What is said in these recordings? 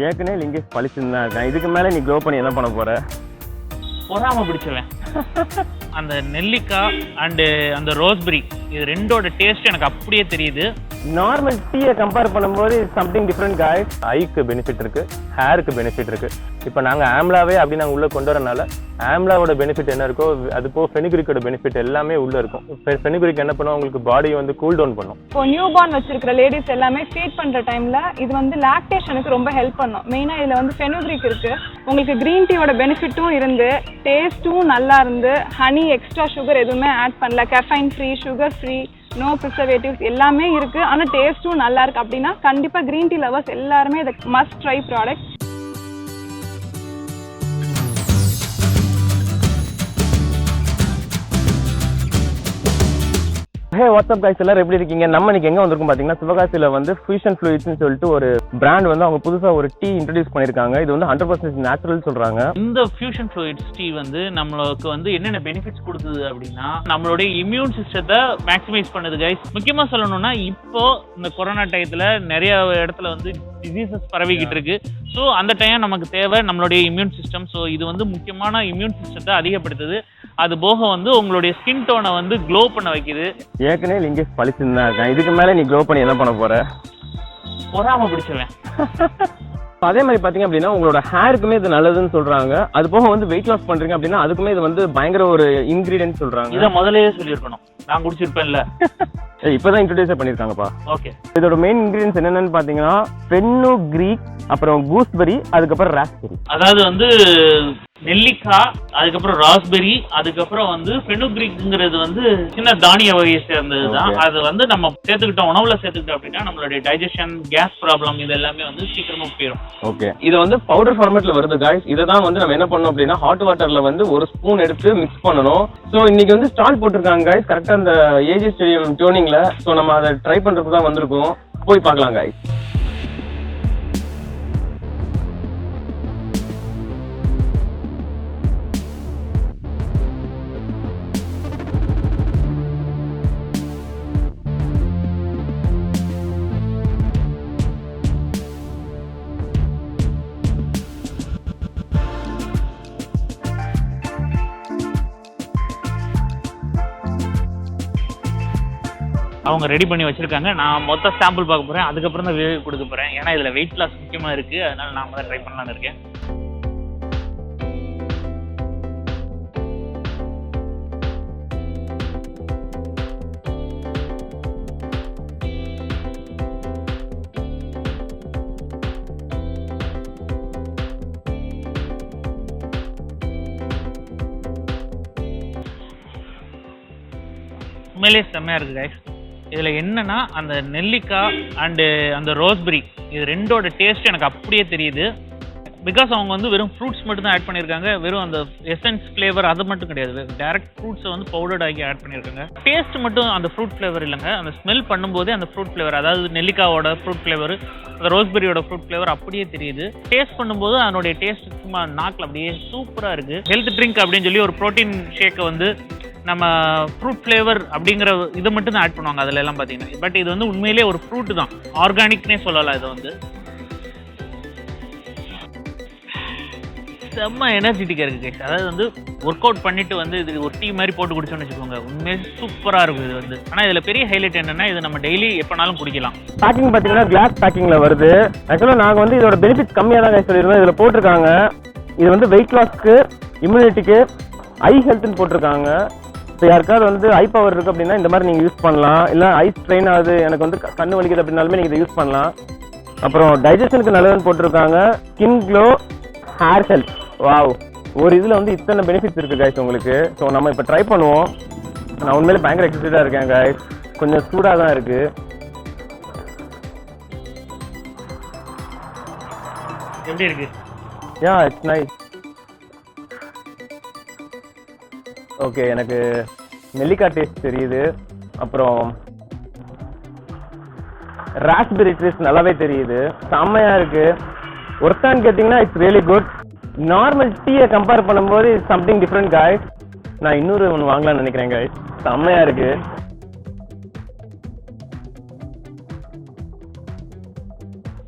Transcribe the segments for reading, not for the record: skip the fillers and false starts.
ஏற்கனவே லிங்கேஷ் பழிச்சுன்னு தான் இருக்கேன். இதுக்கு மேலே நீ க்ளோ பண்ணி என்ன பண்ண போற? பொறாம பிடிச்சவன். அந்த நெல்லிக்காய் அண்டு அந்த ரோஸ்பெரி இது ரெண்டோட டேஸ்ட் எனக்கு அப்படியே தெரியுது. நார்மல் டீயை கம்பேர் பண்ணும்போது சம்திங் டிஃப்ரெண்ட் காய்ஸ். ஐக்கு பெனிஃபிட் இருக்கு, ஹேருக்கு பெனிஃபிட் இருக்கு. இப்போ நாங்கள் ஆம்லாவே அப்படி நாங்கள் உள்ளே கொண்டு வரனால ஆம்லாவோட பெனிஃபிட் என்ன இருக்கோ அது போக ஃபெனிகுரிக்கோட பெனிஃபிட் எல்லாமே உள்ளே இருக்கும். ஃபெனிகுரிக் என்ன பண்ணும், உங்களுக்கு பாடியை வந்து கூல் டவுன் பண்ணும். இப்போ நியூ பார்ன் வச்சிருக்கிற லேடிஸ் எல்லாமே ஃபீட் பண்ணுற டைமில் இது வந்து லாக்டேஷனுக்கு ரொம்ப ஹெல்ப் பண்ணும். மெயினாக இதில் வந்து ஃபெனுக்ரிக் இருக்கு. உங்களுக்கு க்ரீன் டீயோட பெனிஃபிட்டும் இருந்து டேஸ்ட்டும் நல்லா இருந்து ஹனி எக்ஸ்ட்ரா சுகர் எதுவுமே ஆட் பண்ணல, caffeine free, sugar free, no preservatives எல்லாமே இருக்கு. ஆனால் டேஸ்ட்டும் நல்லா இருக்கு. அப்படின்னா கண்டிப்பாக க்ரீன் டீ லவர்ஸ் எல்லாருமே இதை மஸ்ட் ட்ரை ப்ராடக்ட். ஹே வாட்ஸ்அப் கைஸ், எல்லாரும் எப்படி இருக்கீங்க? நம்ம இன்னைக்கு எங்கே வந்திருக்கோம் பார்த்தீங்கன்னா சிவகாசியில் வந்து ஃபியூஷன் ஃப்ளூயிட்ஸ்னு சொல்லிட்டு ஒரு பிராண்ட் வந்து அவங்க புதுசாக ஒரு டீ இன்ட்ரடியூஸ் பண்ணியிருக்காங்க. இது வந்து 100% நேச்சுரல் சொல்கிறாங்க. இந்த ஃபியூஷன் ஃப்ளூயிட்ஸ் டீ வந்து நம்மளுக்கு வந்து என்னென்ன பெனிஃபிட்ஸ் கொடுக்குது அப்படின்னா நம்மளுடைய இம்யூன் சிஸ்டத்தை மேக்ஸிமைஸ் பண்ணுது கைஸ். முக்கியமாக சொல்லணும்னா இப்போ இந்த கொரோனா டயத்தில் நிறைய இடத்துல வந்து டிசீசஸ் பரவிக்கிட்டு இருக்கு. ஸோ அந்த டைம் நமக்கு தேவை நம்மளுடைய இம்யூன் சிஸ்டம். ஸோ இது வந்து முக்கியமான இம்யூன் சிஸ்டத்தை அதிகப்படுத்துது. அது போக வந்து உங்களுடைய ஸ்கின் டோனை வந்து க்ளோ பண்ண வைக்குது. ஏற்கனவே லிங்கேஷ் பழிச்சுன்னு தான் இருக்கேன். இதுக்கு மேலே நீ க்ளோ பண்ணி என்ன பண்ண போற? பொறாம பிடிச்சவன். அதே மாதிரி பார்த்தீங்க அப்படின்னா உங்களோட ஹேருக்குமே இது நல்லதுன்னு சொல்றாங்க. அது போக வந்து வெயிட் லாஸ் பண்றீங்க அப்படின்னா அதுக்குமே இது வந்து பயங்கர ஒரு இன்கிரீடியன்ட் சொல்றாங்க. இதை முதல்லயே சொல்லியிருக்கணும், நான் குடிச்சிருப்பேன்ல. இப்பதான் இன்ட்ரோடியூஸ் பண்ணிருக்காங்கப்பா. ஓகே, இதோட மெயின் இன்கிரீடியன்ஸ் என்னென்னு பாத்தீங்கன்னா ஃபெனுக்ரீக், அப்புறம் கூஸ்பெரி, அதுக்கப்புறம் ராஸ்பெரி. அதாவது வந்து நெல்லிக்காய், அதுக்கப்புறம் ராஸ்பெரி, அதுக்கப்புறம் வந்து ஃபெனுக்ரீக்ங்கிறது வந்து சின்ன தானிய வகையை சேர்ந்ததுதான். அது வந்து நம்ம சேர்த்துக்கிட்டோம், உணவுல சேர்த்துக்கிட்டோம் அப்படின்னா நம்மளுடைய டைஜஷன், கேஸ் ப்ராப்ளம் இது எல்லாமே வந்து சீக்கிரமா போயிடும். ஓகே, இது வந்து பவுடர் ஃபார்மேட்ல வருது காய்ஸ். இதை தான் வந்து நம்ம என்ன பண்ணோம் அப்படின்னா ஹாட் வாட்டர்ல வந்து ஒரு ஸ்பூன் எடுத்து மிக்ஸ் பண்ணணும். ஸோ இன்னைக்கு வந்து ஸ்டால் போட்டிருக்காங்க காய்ஸ், கரெக்டா அந்த ஏஜி ஸ்டேடியம் டியூனிங்ல. ஸோ நம்ம அதை ட்ரை பண்றதுக்கு தான் வந்திருக்கோம். போய் பார்க்கலாம் காய்ஸ். அவங்க ரெடி பண்ணி வச்சிருக்காங்க. நான் மொத்த சாம்பிள் பார்க்க போறேன், அதுக்கப்புறம் தான் ரிவ்யூ கொடுக்க போறேன். ஏன்னா இதுல வெயிட் லாஸ் முக்கியமா இருக்கு, அதனால நான் தான் ட்ரை பண்ணலாம்னு இருக்கேன். உண்மையிலே செம்மையா இருக்கு கைஸ். இதில் என்னன்னா அந்த நெல்லிக்காய் அண்டு அந்த ரோஸ்பெரி இது ரெண்டோட டேஸ்ட் எனக்கு அப்படியே தெரியுது. பிகாஸ் அவங்க வந்து வெறும் ஃப்ரூட்ஸ் மட்டும் தான் ஆட் பண்ணியிருக்காங்க. வெறும் அந்த எசன்ஸ் ஃப்ளேவர் அது மட்டும் கிடையாது, டேரக்ட் ஃப்ரூட்ஸை வந்து பவுடர்ட் ஆகி ஆட் பண்ணியிருக்காங்க. டேஸ்ட் மட்டும் அந்த ஃப்ரூட் ஃப்ளேவர் இல்லைங்க, அந்த ஸ்மெல் பண்ணும்போதே அந்த ஃப்ரூட் ஃப்ளேவர், அதாவது நெல்லிக்காவோட ஃப்ரூட் ஃப்ளேவர், அந்த ரோஸ்பெரியோட ஃப்ரூட் ஃப்ளேவர் அப்படியே தெரியுது. டேஸ்ட் பண்ணும்போது அதனுடைய டேஸ்ட் சும்மா நாக்கில் அப்படியே சூப்பராக இருக்குது. ஹெல்த் ட்ரிங்க் அப்படின்னு சொல்லி ஒரு ப்ரோட்டீன் ஷேக்கை வந்து நம்ம ஃப்ரூட் ஃப்ளேவர் அப்படிங்கிற இதை மட்டும் தான் ஆட் பண்ணுவாங்க அதில் எல்லாம் பார்த்தீங்கன்னா. பட் இது வந்து உண்மையிலே ஒரு ஃப்ரூட் தான், ஆர்கானிக்னே சொல்லலாம். இது வந்து செம்ம எனர்ஜெட்டிக்காக இருக்குது கைஸ். அதாவது வந்து ஒர்க் அவுட் பண்ணிட்டு வந்து இது ஒரு டீ மாதிரி போட்டு குடிச்சோன்னு வச்சுக்கோங்க, உண்மையே சூப்பராக இருக்கும் இது வந்து. ஆனால் இதில் பெரிய ஹைலைட் என்னன்னா இது நம்ம டெய்லி எப்போனாலும் குடிக்கலாம். பேக்கிங் பார்த்தீங்கன்னா கிளாஸ் பேக்கிங்கில் வருது. ஆக்சுவலாக நாங்கள் வந்து இதோட பெனிஃபிட் கம்மியாக தான் கைஸ் சொல்லியிருந்தோம். இதில் போட்டிருக்காங்க இது வந்து வெயிட் லாஸ்க்கு, இம்யூனிட்டிக்கு, ஐ ஹெல்த்னு போட்டிருக்காங்க. இப்போ யாருக்காவது வந்து ஐ பவர் இருக்குது அப்படின்னா இந்த மாதிரி நீங்கள் யூஸ் பண்ணலாம். இல்லை ஐ ஸ்ட்ரெயின் ஆகுது, எனக்கு வந்து கண்ணு வலிக்குது அப்படின்னாலுமே நீங்கள் இதை யூஸ் பண்ணலாம். அப்புறம் டைஜஷனுக்கு நல்லதுன்னு போட்டிருக்காங்க. Skin glow, hair health. Wow, ஒரு இதில் வந்து இத்தனை பெனிஃபிட்ஸ் இருக்குது கைஸ் உங்களுக்கு. ஸோ நம்ம இப்போ ட்ரை பண்ணுவோம். நான் உண்மையிலே பயங்கர எக்ஸைட்டடாக இருக்கேன் கைஸ். கொஞ்சம் சூடாக தான் இருக்குது. எப்படி இருக்கு? யா, இட்ஸ் நைஸ். ஓகே, எனக்கு நெல்லிக்காய் டேஸ்ட் தெரியுது. அப்புறம் ராஸ்பெரி டேஸ்ட் நல்லாவே தெரியுது. செம்மையா இருக்கு. ஒர்த்தான்னு கேட்டிங்கன்னா இட்ஸ் ரியலி குட். நார்மல் டீயை கம்பேர் பண்ணும்போது இட்ஸ் சம்திங் டிஃப்ரெண்ட் காய்ஸ். நான் இன்னொரு ஒன்று வாங்கலாம்னு நினைக்கிறேன் காய்ஸ். செம்மையா இருக்கு.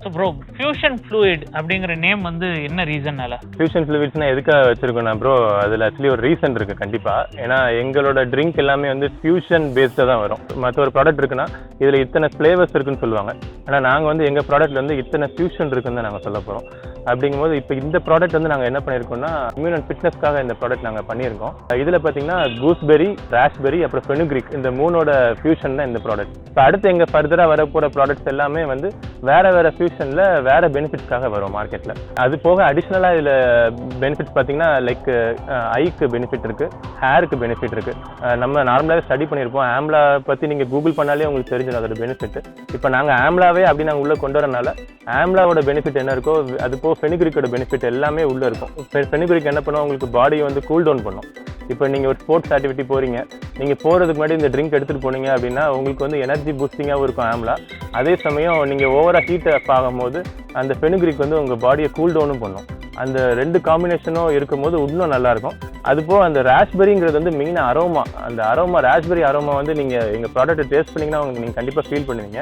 ஸோ ப்ரோ ஃபியூஷன் ஃப்ளூயிட் அப்படிங்கிற நேம் வந்து என்ன ரீசன்னால? ஃபியூஷன் ஃப்ளூயிட்ஸ்னா எதுக்காக வச்சிருக்கோம்னா ப்ரோ, அதில் ஆக்சுவலி ஒரு ரீசன் இருக்குது கண்டிப்பாக. ஏன்னா எங்களோட ட்ரிங்க் எல்லாமே வந்து ஃபியூஷன் பேஸ்டாக தான் வரும். மற்ற ஒரு ப்ராடக்ட் இருக்குன்னா இதில் இத்தனை ஃப்ளேவர்ஸ் இருக்குன்னு சொல்லுவாங்க. ஆனால் நாங்கள் வந்து எங்கள் ப்ராடக்ட்ல வந்து இத்தனை ஃபியூஷன் இருக்குன்னு தான் நாங்கள் சொல்ல போகிறோம். அப்படிங்கும்போது இப்போ இந்த ப்ராடக்ட் வந்து நாங்கள் என்ன பண்ணியிருக்கோம்னா இம்யூன் அண்ட் ஃபிட்னஸ்க்காக இந்த ப்ராடக்ட் நாங்கள் பண்ணியிருக்கோம். இதில் பார்த்தீங்கன்னா கூஸ்பெரி, ராஸ்பெரி, அப்புறம் ஃபெனுக்ரிக் இந்த மூணோட ஃபியூஷன் தான் இந்த ப்ராடக்ட். இப்போ அடுத்து எங்கள் ஃபர்தராக வரப்போகிற ப்ராடக்ட்ஸ் எல்லாமே வந்து வேறு ஃபியூஷனில் வேறு பெனிஃபிட்ஸ்க்காக வரும் மார்க்கெட்டில். அது போக அடிஷ்னலாக இதில் பெனிஃபிட்ஸ் பார்த்தீங்கன்னா லைக் ஐக்கு பெனிஃபிட் இருக்குது, ஹேருக்கு பெனிஃபிட் இருக்குது. நம்ம நார்மலாகவே ஸ்டடி பண்ணியிருப்போம். ஆம்லா பற்றி நீங்கள் கூகுள் பண்ணாலே உங்களுக்கு தெரிஞ்சிடும் அதோட பெனிஃபிட். இப்போ நாங்கள் ஆம்லாவே அப்படி நாங்கள் உள்ளே கொண்டு வரனால ஆம்லாவோட பெனிஃபிட் என்ன இருக்கோ அது போக ஃபெனுக்ரிக்கோட பெனிஃபிட் எல்லாமே உள்ளே இருக்கும். ஃபெனுக்ரிக் என்ன பண்ணுவோம், உங்களுக்கு பாடியை வந்து கூல் டவுன் பண்ணும். இப்போ நீங்கள் ஒரு ஸ்போர்ட்ஸ் ஆக்டிவிட்டி போகிறீங்க, நீங்கள் போகிறதுக்கு முன்னாடி இந்த ட்ரிங்க் எடுத்துகிட்டு போனீங்க அப்படின்னா உங்களுக்கு வந்து எனர்ஜி பூஸ்டிங்காகவும் இருக்கும் ஆம்லா. அதே சமயம் நீங்கள் ஓவராக ஹீட் அப் ஆகும்போது அந்த ஃபெனுக்ரிக் வந்து உங்கள் பாடியை கூல் டவுனும் பண்ணும். அந்த ரெண்டு காம்பினேஷனும் இருக்கும்போது இன்னும் நல்லாயிருக்கும். அதுபோல் அந்த ராஸ்பெரிங்கிறது வந்து மெயினாக அரோமா, அந்த அரோமா ராஸ்பெரி அரோமா வந்து நீங்கள் எங்கள் ப்ராடக்ட்டை டேஸ்ட் பண்ணிங்கன்னா நீங்கள் கண்டிப்பாக ஃபீல் பண்ணுவீங்க.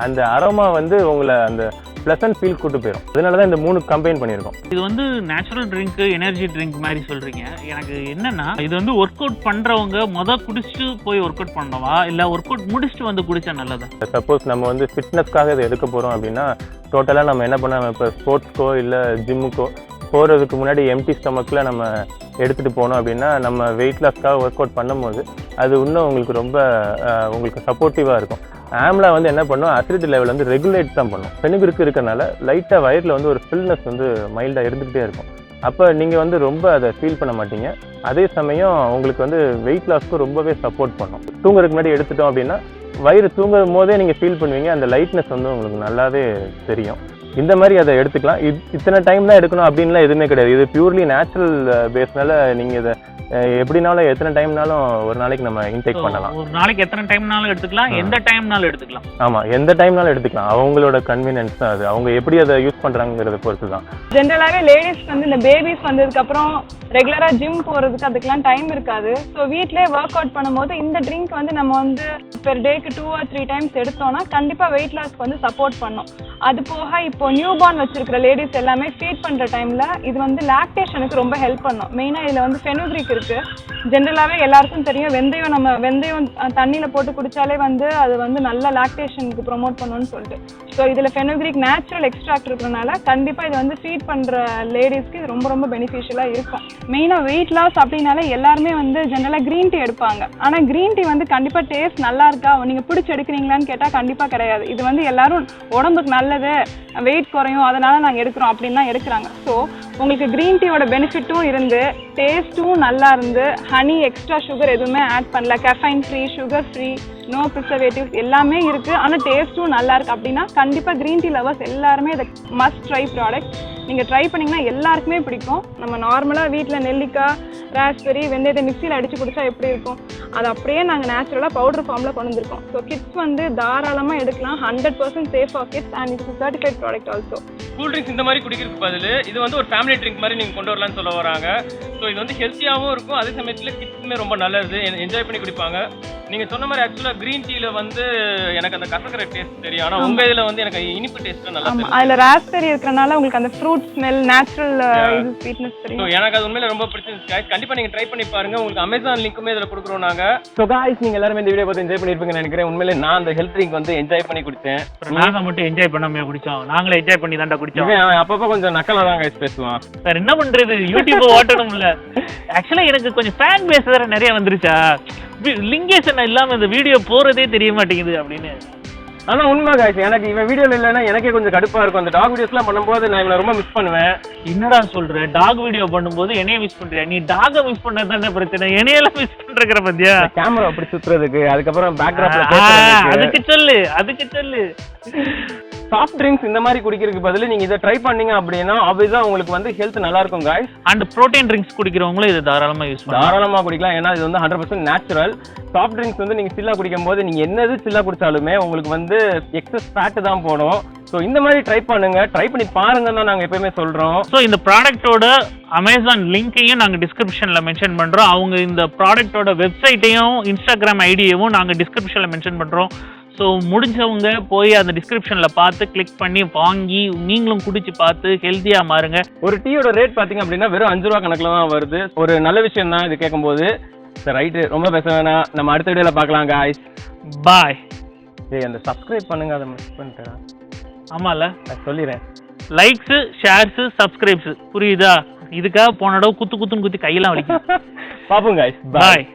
அந்த அரோமா வந்து உங்களை அந்த ப்ளசன்ட் ஃபீல் கூட்டு போயிடும். அதனால தான் இந்த 3 கம்பைன் பண்ணியிருக்கோம். இது வந்து நேச்சுரல் ட்ரிங்க், எனர்ஜி ட்ரிங்க் மாதிரி சொல்றீங்க. எனக்கு என்னன்னா இது வந்து ஒர்க் அவுட் பண்றவங்க குடிச்சிட்டு போய் ஒர்க் அவுட் பண்ணவா இல்ல ஒர்க் அவுட் முடிச்சுட்டு வந்து குடிச்சா நல்லதா? சப்போஸ் நம்ம வந்து ஃபிட்னஸ்க்காக இதை எடுக்க போகிறோம் அப்படின்னா டோட்டலாக நம்ம என்ன பண்ண, இப்போ ஸ்போர்ட்ஸ்க்கோ இல்லை ஜிம்முக்கோ போகிறதுக்கு முன்னாடி எம்டி ஸ்டமக்கில் நம்ம எடுத்துகிட்டு போனோம் அப்படின்னா நம்ம வெயிட் லாஸ்க்காக ஒர்க் அவுட் பண்ணும்போது அது இன்னும் உங்களுக்கு சப்போர்ட்டிவாக இருக்கும். ஆம்லா வந்து என்ன பண்ணும், அசிடிட்டி லெவல் வந்து ரெகுலேட் தான் பண்ணும். ஃபெனுக்ரிக் இருக்கனால லைட்டாக வயிறில் வந்து ஒரு ஃபில்னஸ் வந்து மைல்டாக இருந்துக்கிட்டே இருக்கும். அப்போ நீங்கள் வந்து ரொம்ப அதை ஃபீல் பண்ண மாட்டீங்க. அதே சமயம் உங்களுக்கு வந்து வெயிட் லாஸ்க்கு ரொம்பவே சப்போர்ட் பண்ணும். தூங்குறதுக்கு முன்னாடி எடுத்துட்டோம் அப்படின்னா வயிறு தூங்கும் போதே நீங்கள் ஃபீல் பண்ணுவீங்க. அந்த லைட்னஸ் வந்து உங்களுக்கு நல்லாவே தெரியும். இந்த மாதிரி அதை எடுத்துக்கலாம். இத்தனை டைம் தான் எடுக்கணும் அப்படின்லாம் எதுவுமே கிடையாது. இது பியூர்லி நேச்சுரல் பேஸ்னால நீங்கள் இதை எப்படினாலும் எத்தனை டைம்னாலும் ஒரு நாளைக்கு நம்ம இன்டேக் பண்ணலாம். ஒரு நாளைக்கு எத்தனை டைம்னாலும் எடுத்துக்கலாம், எந்த டைம்னாலும் எடுத்துக்கலாம். ஆமாம், எந்த டைம்னாலும் எடுத்துக்கலாம். அவங்களோட கன்வீனியன்ஸ் தான் அது. அவங்க எப்படி அதை யூஸ் பண்ணுறாங்கிறத பொறுத்து தான். ஜென்ரலாகவே லேடிஸ் வந்து இந்த பேபிஸ் வந்ததுக்கப்புறம் ரெகுலராக ஜிம் போகிறதுக்கு அதுக்கெலாம் டைம் இருக்காது. ஸோ வீட்டிலே ஒர்க் அவுட் பண்ணும்போது இந்த ட்ரிங்க் வந்து நம்ம வந்து பெர் டேக்கு 2 or 3 டைம்ஸ் எடுத்தோம்னா கண்டிப்பாக வெயிட் லாஸ்க்கு வந்து சப்போர்ட் பண்ணும். அது போக இப்போ நியூ பார்ன் வச்சிருக்கிற லேடிஸ் எல்லாமே ஃபீட் பண்ணுற டைமில் இது வந்து லாக்டேஷனுக்கு ரொம்ப ஹெல்ப் பண்ணும். மெயினாக இதில் வந்து ஃபெனுக்ரிக் இருக்குது. ஜென்ரலாகவே எல்லாருக்கும் தெரியும், வெந்தயம் தண்ணியில் போட்டு குடித்தாலே வந்து அது வந்து நல்ல லாக்டேஷனுக்கு ப்ரொமோட் பண்ணணும்னு சொல்லிட்டு. ஸோ இதில் ஃபெனுக்ரிக் நேச்சுரல் எக்ஸ்ட்ராக்ட் இருக்கிறனால கண்டிப்பாக இது வந்து ஃபீட் பண்ணுற லேடிஸ்க்கு இது ரொம்ப ரொம்ப பெனிஃபிஷியலாக இருக்கும். மெயினாக வெயிட் லாஸ் அப்படின்னாலே எல்லாருமே வந்து ஜென்ரலாக க்ரீன் டீ எடுப்பாங்க. ஆனால் க்ரீன் டீ வந்து கண்டிப்பாக டேஸ்ட் நல்லா இருக்கா, நீங்கள் பிடிச்சி எடுக்கிறீங்களான்னு கேட்டால் கண்டிப்பாக கிடையாது. இது வந்து எல்லாரும் உடம்புக்கு நல்லது, வெயிட் குறையும் அதனால் நாங்கள் எடுக்கிறோம் அப்படின்னு தான் எடுக்கிறாங்க. ஸோ உங்களுக்கு க்ரீன் டீயோட பெனிஃபிட்டும் இருந்து டேஸ்ட்டும் நல்லா இருந்து ஹனி எக்ஸ்ட்ரா சுகர் எதுவுமே ஆட் பண்ணல, caffeine free, sugar free, no preservatives எல்லாமே இருக்குது. ஆனால் டேஸ்ட்டும் நல்லா இருக்குது அப்படின்னா கண்டிப்பாக க்ரீன் டீ லவர்ஸ் எல்லாருமே இதை மஸ்ட் ட்ரை ப்ராடக்ட். நீங்கள் ட்ரை பண்ணிங்கன்னா எல்லாருக்குமே பிடிக்கும். நம்ம நார்மலாக வீட்டில் நெல்லிக்காய், ராஸ்பெரி, வெந்தயத்தை மிக்சியில் அடித்து குடித்தா எப்படி இருக்கும் அது அப்படியே நாங்கள் நேச்சுரலாக பவுடர் ஃபார்மில் கொண்டு வந்திருக்கோம். ஸோ கிட்ஸ் வந்து தாராளமாக எடுக்கலாம். 100% safe for kids and it's certified product also. Cool drinks இந்த மாதிரி குடிக்கிறதுக்கு பதில் இது வந்து ஒரு ஃபேமிலி ட்ரிங்க் மாதிரி நீங்கள் கொண்டு வரலான்னு சொல்ல வராங்க. ஸோ இது வந்து ஹெல்த்தியாகவும் இருக்கும், அதே சமயத்தில் கிட்ஸுமே ரொம்ப நல்லது, என்ஜாய் பண்ணி குடிப்பாங்க. நீங்கள் சொன்ன மாதிரி ஆக்சுவலாக க்ரீன் டீயில் வந்து எனக்கு அந்த கசக்கிற டேஸ்ட் தெரியும், ஆனால் உங்கள் இதில் வந்து எனக்கு இனிப்பு டேஸ்ட்டு நல்லா தெரியும். அதில் ராஸ்பெரி இருக்கிறனால உங்களுக்கு அந்த ஃப்ரூட் ஸ்மெல், நேச்சுரல் இது ஸ்வீட்னஸ் தெரியும். ஸோ எனக்கு அது உண்மையில ரொம்ப பிடிச்சிருந்துச்சு. கண்டிப்பாக நீங்கள் ட்ரை பண்ணி பாருங்கள். உங்களுக்கு அமேசான் லிங்க்குமே இதில் கொடுக்குறோம் நாங்கள். ஸோ காய்ஸ், நீங்கள் எல்லாருமே இந்த வீடியோ பார்த்து என்ஜாய் பண்ணியிருப்பீங்கன்னு நினைக்கிறேன். உண்மையிலே நான் அந்த ஹெல்த் ட்ரிங்க் வந்து என்ஜாய் பண்ணி குடித்தேன். நாங்கள் மட்டும் என்ஜாய் பண்ணாமே குடித்தோம், நாங்களே என்ஜாய் பண்ணி தாண்டா குடித்தோம். அப்பப்போ கொஞ்சம் நக்கலாக தான் கைஸ் பேசுவான். சார் என்ன பண்ணுறது, யூடியூப் ஓட்டணும்ல. ஆக்சுவலாக எனக்கு கொஞ்சம் ஃபேன் பேஸ் வேறு நிறைய வந்துருச்சா, லிங்கேஷன் இல்லாமல் இந்த வீடியோ போகிறதே தெரிய மாட்டேங்குது அப்படின்னு. ஆனால் உண்மை காய்ச்சி, எனக்கு இவன் வீடியோவில் இல்லைன்னா எனக்கே கொஞ்சம் கடுப்பாக இருக்கும். அந்த டாக் வீடியோஸ்லாம் பண்ணும்போது நான் இவனை ரொம்ப மிஸ் பண்ணுவேன். என்னடா சொல்ற, டாக் வீடியோ பண்ணும்போது என்னைய மிஸ் பண்றியா? நீ டாக மிஸ் பண்ணது தானே பிரச்சனை, என்னையெல்லாம் மிஸ் பண்ற பத்தியா? கேமரா அப்படி சுத்துறதுக்கு, அதுக்கப்புறம் பேக்ரவுண்ட்ல அதுக்கு சொல்லு. சாஃப்ட் ட்ரிங்க்ஸ் இந்த மாதிரி குடிக்கிறதுக்கு பதில் நீங்க இதை ட்ரை பண்ணீங்க அப்படின்னா ஆப்வியஸா உங்களுக்கு வந்து ஹெல்த் நல்லா இருக்கும் காய்ஸ். அண்ட் ப்ரோட்டீன் ட்ரிங்க்ஸ் குடிக்கிறவங்களும் இதை தாராளமா யூஸ் பண்ணலாம், தாராளமா குடிக்கலாம். ஏன்னா இது வந்து 100% நேச்சுரல். சாஃப்ட் ட்ரிங்க்ஸ் வந்து நீங்க சில்லா குடிக்கும் போது நீங்க என்னது சில்லா குடிச்சாலுமே உங்களுக்கு வந்து எக்ஸஸ் ஃபேட் தான் போடும். ஸோ இந்த மாதிரி ட்ரை பண்ணுங்க, ட்ரை பண்ணி பாருங்கன்னு தான் நாங்கள் எப்பயுமே சொல்றோம். ஸோ இந்த ப்ராடக்ட்டோட அமேசான் லிங்கையும் நாங்கள் டிஸ்கிரிப்ஷனில் மென்ஷன் பண்ணுறோம். அவங்க இந்த ப்ராடக்ட்டோட வெப்சைட்டையும் இன்ஸ்டாகிராம் ஐடியவும் நாங்கள் டிஸ்கிரிப்ஷனில் மென்ஷன் பண்ணுறோம். ஸோ முடிஞ்சவங்க போய் அந்த டிஸ்கிரிப்ஷனில் பார்த்து கிளிக் பண்ணி வாங்கி நீங்களும் குடிச்சு பார்த்து ஹெல்த்தியாக மாறுங்க. ஒரு டீயோட ரேட் பார்த்தீங்க அப்படின்னா வெறும் 5 ரூபா கணக்கில் தான் வருது. ஒரு நல்ல விஷயம் தான் இது கேட்கும்போது. சரி ரைட்டு, ரொம்ப பேச வேணாம், நம்ம அடுத்த வீடியோவில் பார்க்கலாம் காய்ஸ். பாய். ஏய் அந்த சப்ஸ்கிரைப் பண்ணுங்க, அதை மிஸ் பண்ணிட்டேன். ஆமாம்ல நான் சொல்லிடுறேன். லைக்ஸு ஷேர்ஸு சப்ஸ்கிரைப்ஸு புரியுதா? இதுக்காக போன தடவை குத்துன்னு குத்தி கையெல்லாம் வலிக்கும். பார்ப்போம் காய்ஸ். பாய்.